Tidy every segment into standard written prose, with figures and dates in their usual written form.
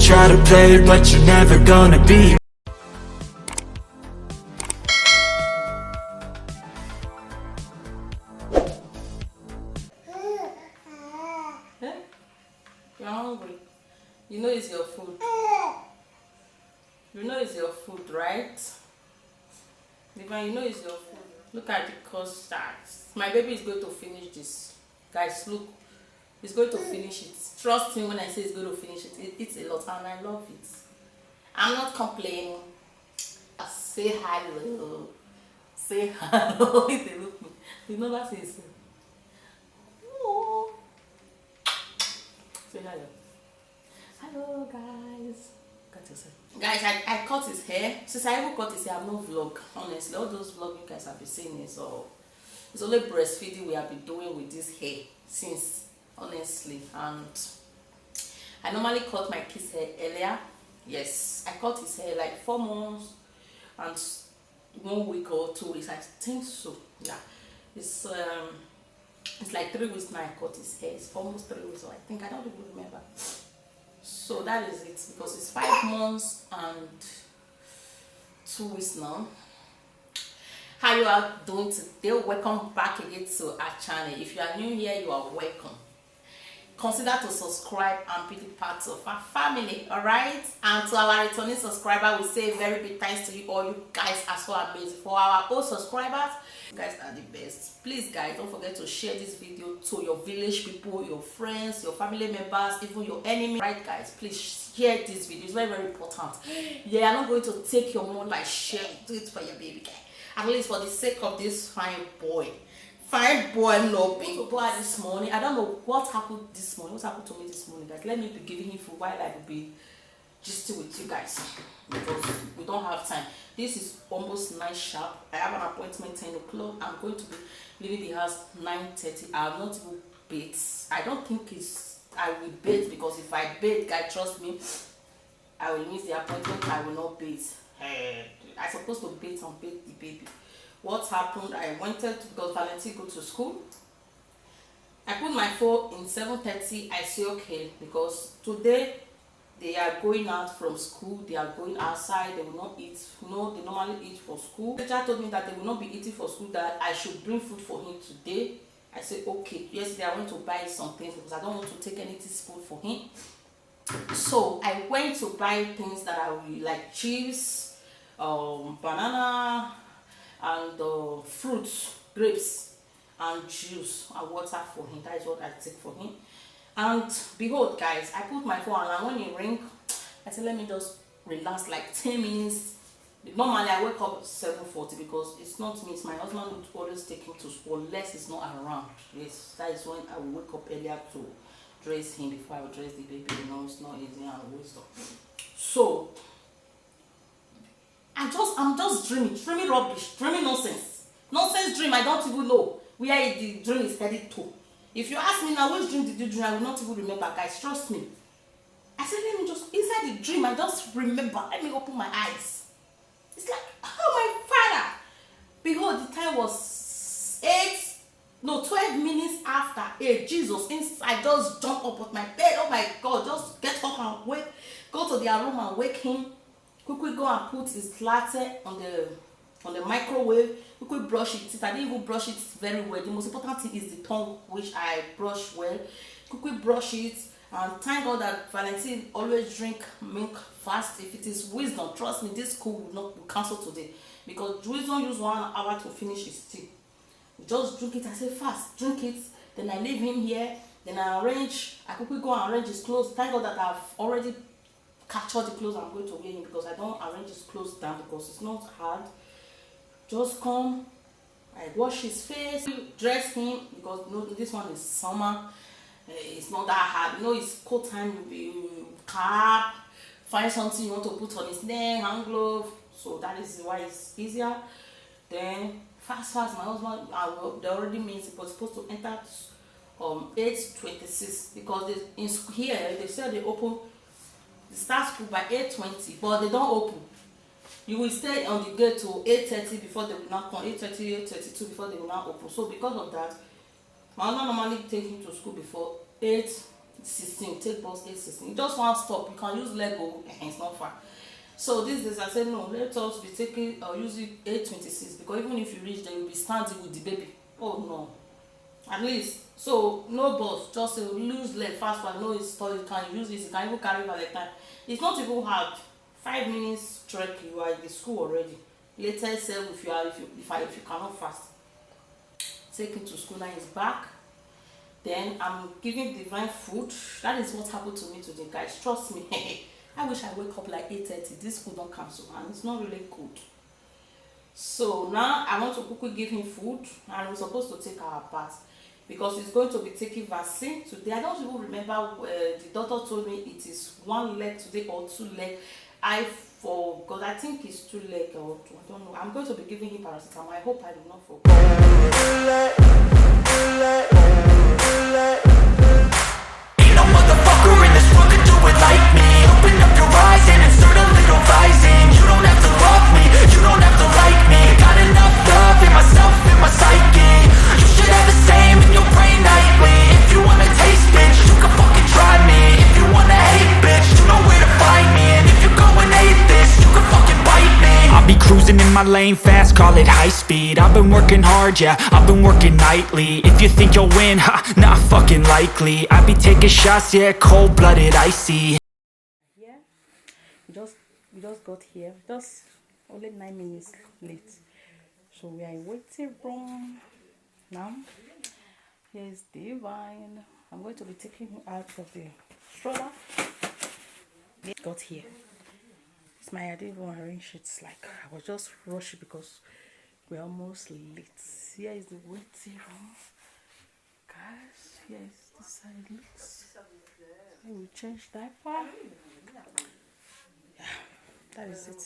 try to play it, but you're never gonna be. You're hungry. You know it's your food. You know it's your food, right? Even you know it's your food. Look at the custards. My baby is going to finish this. Guys, look. He's going to finish it. Trust me when I say he's going to finish it. It's a lot and I love it. I'm not complaining. Say hello. Say hello. If they look me. You know that is. Oh. Say hello. Hello guys. Cut yourself. Guys, I cut his hair. Since I even cut his hair, I'm not vlog. Honestly, all those vlogs you guys have been seeing is all. It's only breastfeeding we have been doing with this hair since, honestly. And I normally cut my kid's hair earlier. Yes, I cut his hair like 4 months and 1 week or 2 weeks. I think so. Yeah, it's like 3 weeks now I cut his hair. It's almost 3 weeks, so I think I don't even remember. So that is it, because it's 5 months and 2 weeks now. How you are doing today? Welcome back again to our channel. If you are new here, you are welcome. Consider to subscribe and be part of our family, alright? And to our returning subscriber, we say very big thanks to you all. You guys are so amazing. For our old subscribers, you guys are the best. Please guys, don't forget to share this video to your village people, your friends, your family members, even your enemy. Right guys, please share this video. It's very, very important. Yeah, I'm not going to take your money like share. Do it for your baby guy. At least for the sake of this fine boy. Fine boy, no big boy this morning. I don't know what happened this morning. What happened to me this morning, guys? Let me be giving you food while I will be just with you guys, because we don't have time. This is almost 9 sharp. I have an appointment 10 o'clock. I'm going to be leaving the house 9:30. I have not even bathed. I don't think I will bathe, because if I bathe, guys, trust me, I will miss the appointment. I will not bathe. I'm supposed to bathe and bathe the baby. What happened? I wanted to, because Valentine go to school. I put my phone in 7:30. I say okay, because today they are going out from school. They are going outside. They will not eat. You know, they normally eat for school. The teacher told me that they will not be eating for school, that I should bring food for him today. I said okay. Yesterday I went to buy some things because I don't want to take anything spoon for him. So I went to buy things that I will like, chips, banana, and fruits, grapes, and juice and water for him. That is what I take for him. And behold guys, I put my phone and when it rang, I said let me just relax like 10 minutes. Normally I wake up at 7:40, because it's not me, it's my husband who always take him to school unless it's not around. Yes, that is when I will wake up earlier to dress him before I will dress the baby. You know, it's not easy and wisdom. So I'm just dreaming rubbish, dreaming nonsense dream. I don't even know where the dream is headed to. If you ask me now which dream did you dream, I will not even remember, guys, trust me. I said let me just, inside the dream I just remember, let me open my eyes. It's like, oh my father, behold, the time was 12 minutes after 8. Jesus, I just jump up at my bed. Oh my God, just get up and wake, go to their room and wake him. Quickly go and put his latte on the microwave. Quickly brush it. I didn't even brush it very well. The most important thing is the tongue, which I brush well. Quickly brush it, and thank God that Valentine always drink milk fast. If it is wisdom, trust me, this school will cancel today, because wisdom use 1 hour to finish his tea. Just drink it. I say fast, drink it. Then I leave him here. Then I quickly go and arrange his clothes. Thank God that I've already captured the clothes I'm going to wear him, because I don't arrange his clothes down because it's not hard. Just come, I wash his face, dress him, because you know this one is summer. It's not that hard. You know, it's cold time. You cap, find something you want to put on his neck, hand glove. So that is why it's easier. Then fast, my husband, they already means it was supposed to enter 8:26, because in here they said they open. They start school by 8:20, but they don't open. You will stay on the gate to 8:30 before they will not come. 8:30, 8:32 before they will not open. So because of that, my husband normally take him to school before 8 16, take bus 816. You just want stop, you can use Lego, it's not far. So these days I said no, let us be taking or using 826, because even if you reach there, you'll be standing with the baby. Oh no, at least. So no bus, just lose leg fast one. No, it's toilet, you can use this, you can even carry Valentine. It's not even hard. 5 minutes trek, you are in the school already. Later self, if you cannot fast, take him to school. Now he's back. Then I'm giving Divine food. That is what happened to me today, guys. Trust me. I wish I wake up like 8:30. This food don't cancel, and it's not really good. So now I want to quickly give him food, and we're supposed to take our bath because he's going to be taking vaccine today. I don't even remember. The doctor told me it is 1 leg today or 2 leg. I forgot. I think it's 2 leg or 2. I don't know. I'm going to be giving him paracetamol. I hope I do not forget. Ain't no motherfucker in this world could do it like me. Open up your eyes and insert a little rising. You don't have to love me, you don't have to like me. Got enough love in myself, in my psyche. You should have the same in your brain nightly. If you wanna taste, bitch, you can fucking try me. If you wanna hate, bitch, you know where to find me. And if you're going hate this, you can fucking bite me. I'll be cruising in my lane fast, call it high speed. I've been working hard, yeah, I've been working nightly. If you think you'll win, ha, not fucking likely. I be taking shots, yeah, cold-blooded, icy. Yeah, we just got here, just only 9 minutes late. So we are in waiting room now. Here's Divine. I'm going to be taking him out of the stroller. We got here. It's my I didn't even arrange it. Like I was just rushing because we're almost late. Here is the waiting room, guys. Here is the side looks. We will change diaper. Yeah, that is it.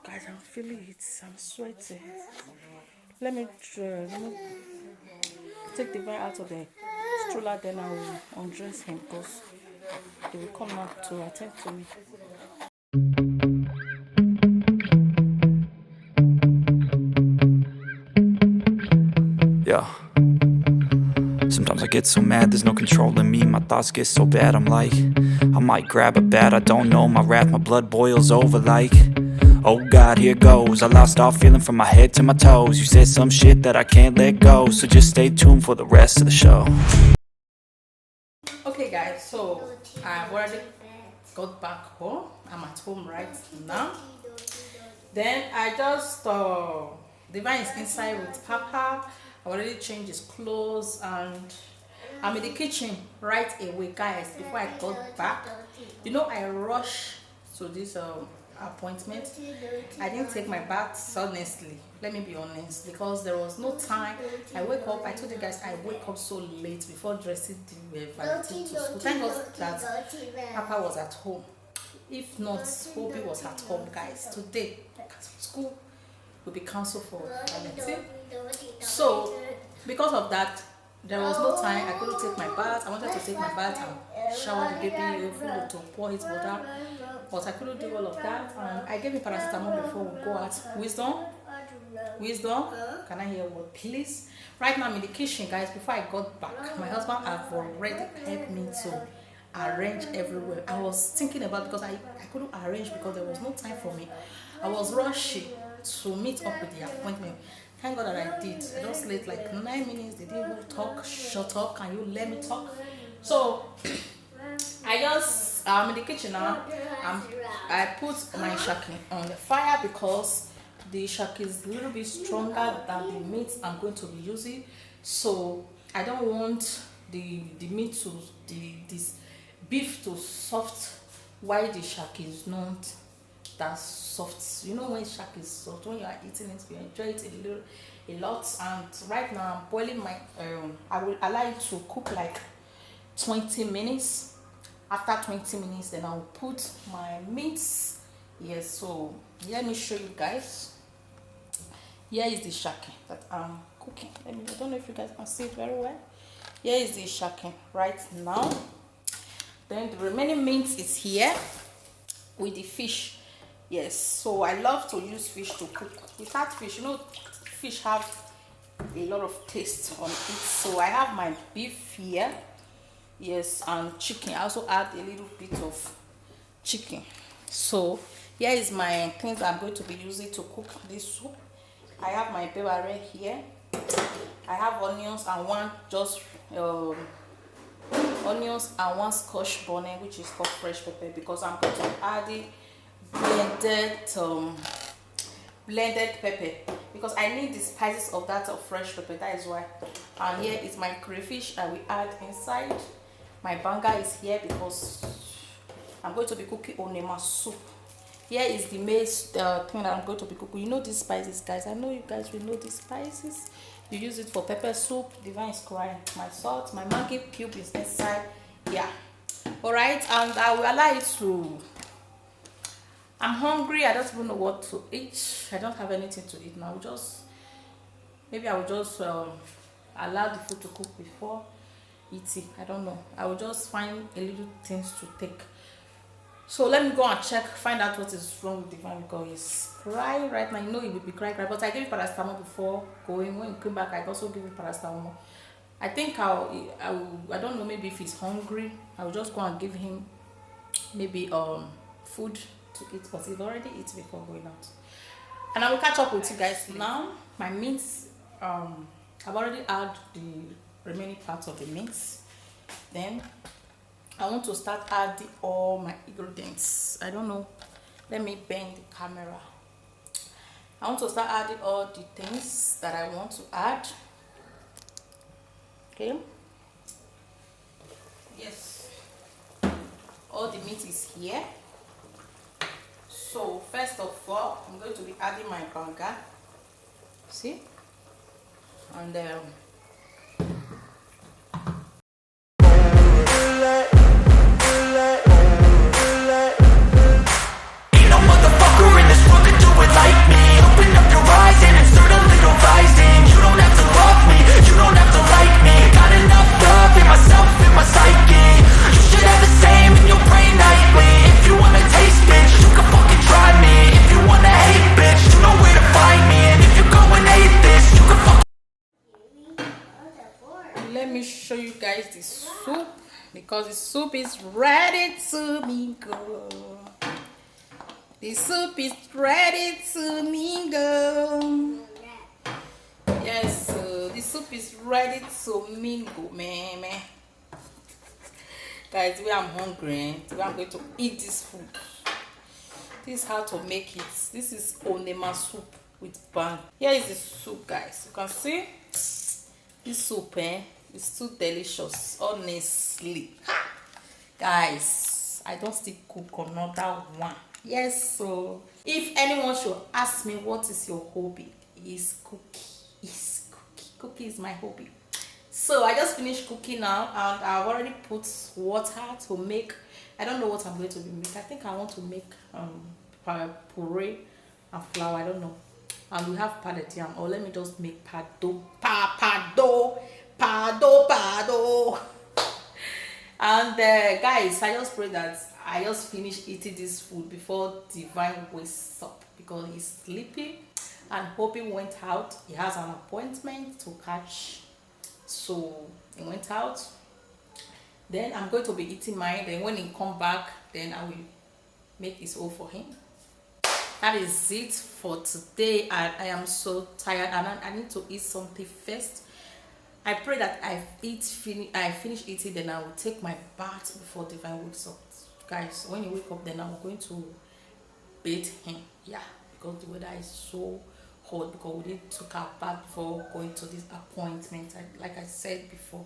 Guys, I'm feeling it. I'm sweating. Let me take the Divine out of the stroller, then I will undress him because they will come out to attend to me. Yeah. Sometimes I get so mad, there's no controlling me. My thoughts get so bad, I'm like, I might grab a bat, I don't know. My wrath, my blood boils over like, oh God, here goes. I lost all feeling from my head to my toes. You said some shit that I can't let go, so just stay tuned for the rest of the show. Okay guys, so I've already got back home. I'm at home right now. Then I just Divine is inside with Papa. I already changed his clothes and I'm in the kitchen right away, guys. Before I got back, you know, I rushed to this appointment. I didn't take my bath, honestly. Let me be honest, because there was no time. I wake up, I told you guys I wake up so late before dressing the Valentine to school. Thank God that Papa was at home. If not, Obi was at home, guys. Today, school will be cancelled for Valentine. So, because of that, there was no time. I couldn't take my bath. I wanted to take my bath and shower the baby, to pour his water, but I couldn't do all of that. And I gave him paracetamol before we go out. Wisdom, can I hear a word, please? Right now I'm in the kitchen, guys. Before I got back, my husband have already helped me to arrange everywhere. I was thinking about, because I couldn't arrange because there was no time for me. I was rushing to meet up with the appointment. Thank God that I did. I just late like 9 minutes. They didn't even talk. Shut up. Can you let me talk? So I'm in the kitchen now. I put my shaki on the fire because the shaki is a little bit stronger than the meat I'm going to be using. So I don't want the meat to this beef to soft while the shaki is not that soft. You know, when shaki is soft, when you are eating it, you enjoy it a lot. And right now I'm boiling my I will allow it to cook like 20 minutes. After 20 minutes, then I'll put my meats. Yes, so let me show you guys. Here is the shaki that I'm cooking. I don't know if you guys can see it very well. Here is the shaki right now. Then the remaining meat is here with the fish. Yes, so I love to use fish to cook. Without fish, you know, fish have a lot of taste on it. So I have my beef here. Yes, and chicken. I also add a little bit of chicken. So here is my things I'm going to be using to cook this soup. I have my pepper here. I have onions and one onions and one scotch bonnet, which is called fresh pepper, because I'm going to add the blended pepper, because I need the spices of that of fresh pepper. That is why. And here is my crayfish I will add inside. My banga is here because I'm going to be cooking onema soup. Here is the maize thing that I'm going to be cooking. You know these spices, guys. I know you guys will know these spices. You use it for pepper soup. Divine is crying. My salt, my Maggi cube is inside. Yeah. Alright, and I will allow it to. I'm hungry. I don't even know what to eat. I don't have anything to eat now. Maybe I will just allow the food to cook before eating. I don't know. I will just find a little things to take. So let me go and find out what is wrong with Divine, because he's crying right now. You know he will be crying, but I gave him paracetamol before going. When he came back, I also give him paracetamol. I think I don't know, maybe if he's hungry, I will just go and give him maybe food to eat, but he's already eaten before going out. And I will catch up with you guys now. My meat, I've already added the remaining parts of the meat. Then I want to start adding all my ingredients. I don't know. Let me bend the camera. I want to start adding all the things that I want to add. Okay. Yes. All the meat is here. So first of all, I'm going to be adding my banga. See? And let me show you guys the soup, because the soup is ready to mingle. The soup is ready to mingle. Yes, the soup is ready to mingle, man. Guys, we I'm hungry. We I'm going to eat this food. This is how to make it. This is onema soup with bang. Here is the soup, guys. You can see this soup, it's too delicious, honestly. Ha! Guys, I don't still cook another one. Yes, so if anyone should ask me what is your hobby, is cooking. Cooking is my hobby. So I just finished cooking now, and I've already put water to make. I don't know what I'm going to be making. I think I want to make puree and flour. I don't know. And we have pounded yam. Or let me just make pado. And guys, I just pray that I just finish eating this food before Divine wakes up, because he's sleeping and Hoping went out. He has an appointment to catch, so he went out. Then I'm going to be eating mine. Then when he come back, then I will make his own for him. That is it for today. I am so tired and I need to eat something first. I pray that I finish eating, then I will take my bath before Divine wakes up. Guys, when you wake up, then I'm going to bathe him. Yeah, because the weather is so hot, because we didn't took our bath before going to this appointment, like I said before.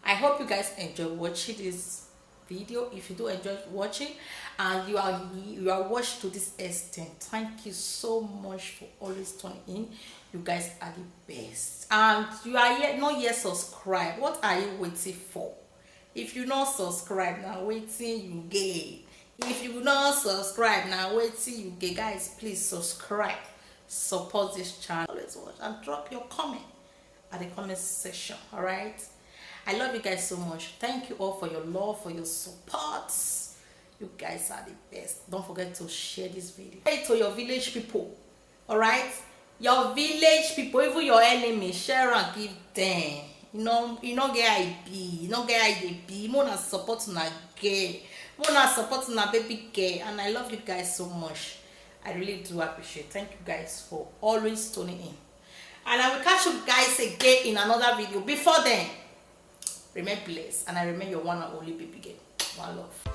I hope you guys enjoy watching this video. If you do enjoy watching and you are watched to this extent, thank you so much for always tuning in. You guys are the best. And you are not yet subscribed. What are you waiting for? If you not subscribe, now waiting you get. If you not subscribe, now waiting you get. Guys, please subscribe, support this channel. Always watch and drop your comment at the comment section. All right, I love you guys so much. Thank you all for your love, for your support. You guys are the best. Don't forget to share this video. Hey, to your village people. All right, your village people, even your enemies, share and give them. you know get I be, you know get I dey be. Mona support na girl, Mona support na baby girl, and I love you guys so much. I really do appreciate. Thank you guys for always tuning in, and I will catch you guys again in another video. Before then, remain blessed, and I remain your one and only baby girl. One love.